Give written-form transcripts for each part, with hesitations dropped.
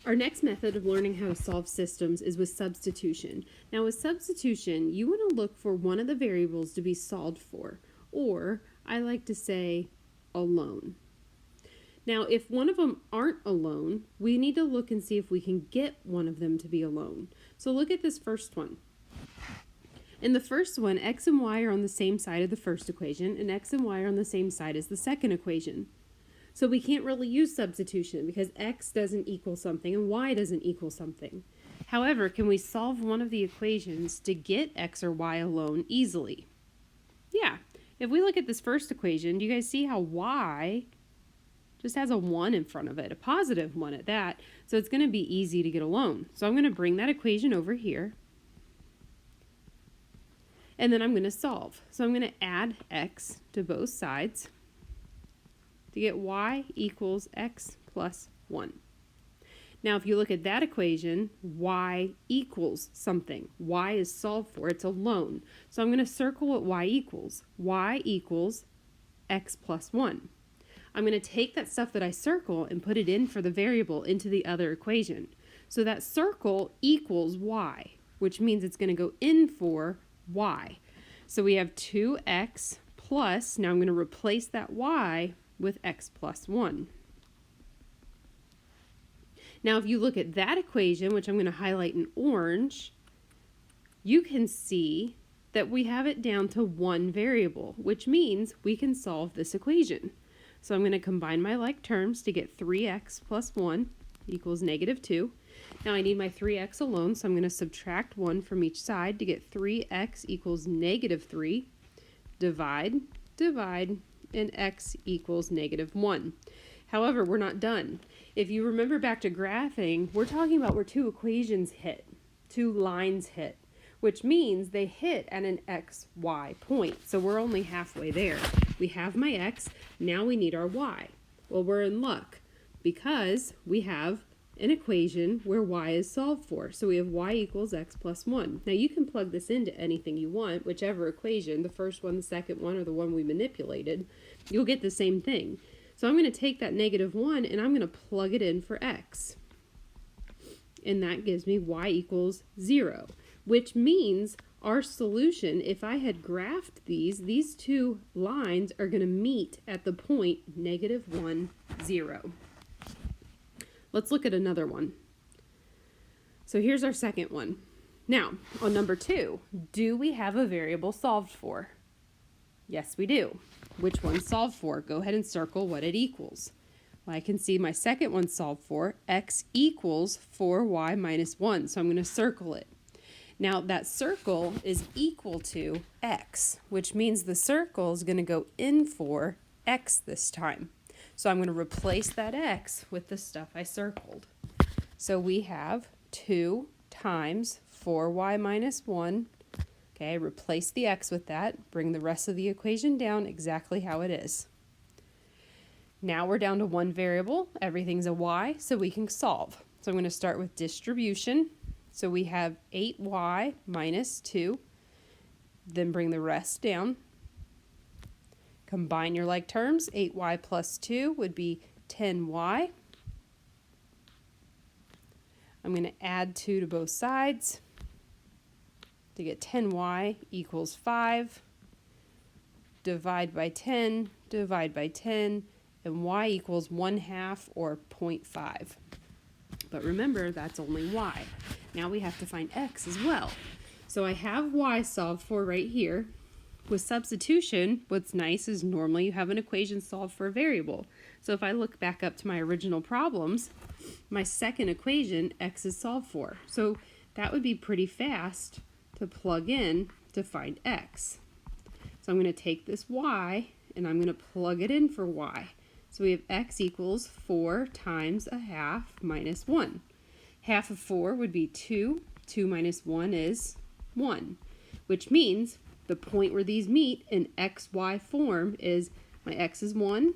Our next method of learning how to solve systems is with substitution. Now with substitution, you want to look for one of the variables to be solved for, or I like to say alone. Now if one of them aren't alone, we need to look and see if we can get one of them to be alone. So look at this first one. In the first one, x and y are on the same side of the first equation, and x and y are on the same side as the second equation. So we can't really use substitution because x doesn't equal something and y doesn't equal something. However, can we solve one of the equations to get x or y alone easily? Yeah. If we look at this first equation, do you guys see how y just has a 1 in front of it, a positive 1 at that, so it's going to be easy to get alone. So I'm going to bring that equation over here, and then I'm going to solve. So I'm going to add x to both sides to get y equals x plus 1. Now if you look at that equation, y equals something. Y is solved for, it's alone. So I'm going to circle what y equals. Y equals x plus 1. I'm going to take that stuff that I circle and put it in for the variable into the other equation. So that circle equals y, which means it's going to go in for y. So we have 2x plus, now I'm going to replace that y with x plus 1. Now if you look at that equation, which I'm going to highlight in orange, you can see that we have it down to one variable, which means we can solve this equation. So I'm going to combine my like terms to get 3x plus 1 equals negative 2. Now I need my 3x alone, so I'm going to subtract 1 from each side to get 3x equals negative 3. Divide, and x equals negative 1. However, we're not done. If you remember back to graphing, we're talking about where two equations hit, two lines hit, which means they hit at an x, y point. So we're only halfway there. We have my x, now we need our y. Well, we're in luck because we have an equation where y is solved for. So we have y equals x plus 1. Now you can plug this into anything you want, whichever equation, the first one, the second one, or the one we manipulated, you'll get the same thing. So I'm going to take that negative 1 and I'm going to plug it in for x. And that gives me y equals 0, which means our solution, if I had graphed these two lines are going to meet at the point negative 1, 0. Let's look at another one. So here's our second one. Now, on number 2, do we have a variable solved for? Yes, we do. Which one's solved for? Go ahead and circle what it equals. Well, I can see my second one solved for, x equals 4y minus 1, so I'm going to circle it. Now that circle is equal to x, which means the circle is going to go in for x this time. So I'm going to replace that x with the stuff I circled. So we have 2 times 4y minus 1. Okay, replace the x with that. Bring the rest of the equation down exactly how it is. Now we're down to one variable. Everything's a y, so we can solve. So I'm going to start with distribution. So we have 8y minus 2. Then bring the rest down. Combine your like terms. 8y plus 2 would be 10y. I'm going to add 2 to both sides to get 10y equals 5. Divide by 10, and y equals 1/2 or 0.5. But remember, that's only y. Now we have to find x as well. So I have y solved for right here. With substitution, what's nice is normally you have an equation solved for a variable. So if I look back up to my original problems, my second equation, x is solved for. So that would be pretty fast to plug in to find x. So I'm going to take this y and I'm going to plug it in for y. So we have x equals 4 times 1/2 minus 1. Half of 4 would be 2. 2 minus 1 is 1, which means the point where these meet in xy form is my x is 1,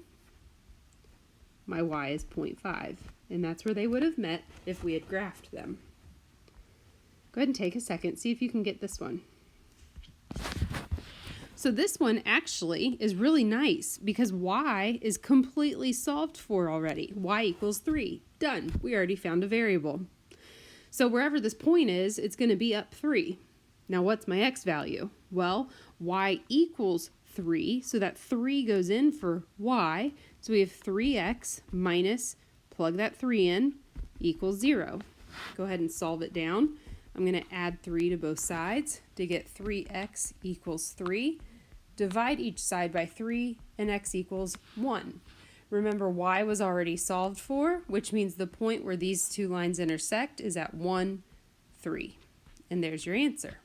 my y is 0.5. And that's where they would have met if we had graphed them. Go ahead and take a second, see if you can get this one. So this one actually is really nice because y is completely solved for already. Y equals 3. Done. We already found a variable. So wherever this point is, it's going to be up 3. Now what's my x value? Well, y equals 3, so that 3 goes in for y. So we have 3x minus, plug that 3 in, equals 0. Go ahead and solve it down. I'm going to add 3 to both sides to get 3x equals 3. Divide each side by 3 and x equals 1. Remember, y was already solved for, which means the point where these two lines intersect is at 1, 3. And there's your answer.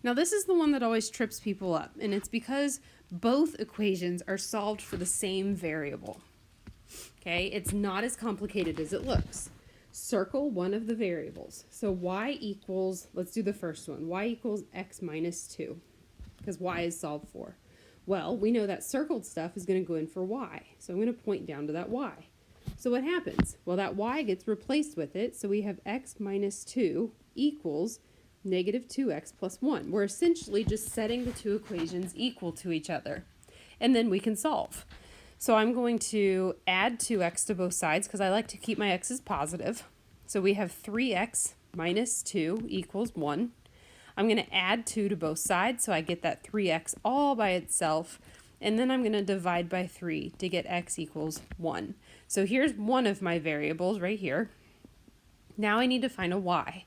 Now this is the one that always trips people up, and it's because both equations are solved for the same variable. Okay, it's not as complicated as it looks. Circle one of the variables. So y equals, let's do the first one, y equals x minus 2, because y is solved for. Well, we know that circled stuff is going to go in for y, so I'm going to point down to that y. So what happens? Well, that y gets replaced with it, so we have x minus 2 equals negative 2x plus 1. We're essentially just setting the two equations equal to each other, and then we can solve. So I'm going to add 2x to both sides because I like to keep my x's positive. So we have 3x minus 2 equals 1. I'm going to add 2 to both sides, so I get that 3x all by itself, and then I'm going to divide by 3 to get x equals 1. So here's one of my variables right here. Now I need to find a y.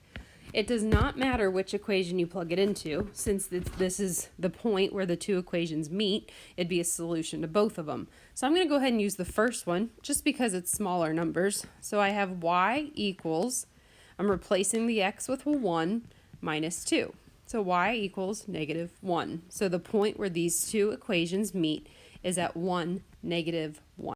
It does not matter which equation you plug it into, since this is the point where the two equations meet, it'd be a solution to both of them. So I'm going to go ahead and use the first one, just because it's smaller numbers. So I have y equals, I'm replacing the x with a 1, minus 2. So y equals negative 1. So the point where these two equations meet is at 1, negative 1.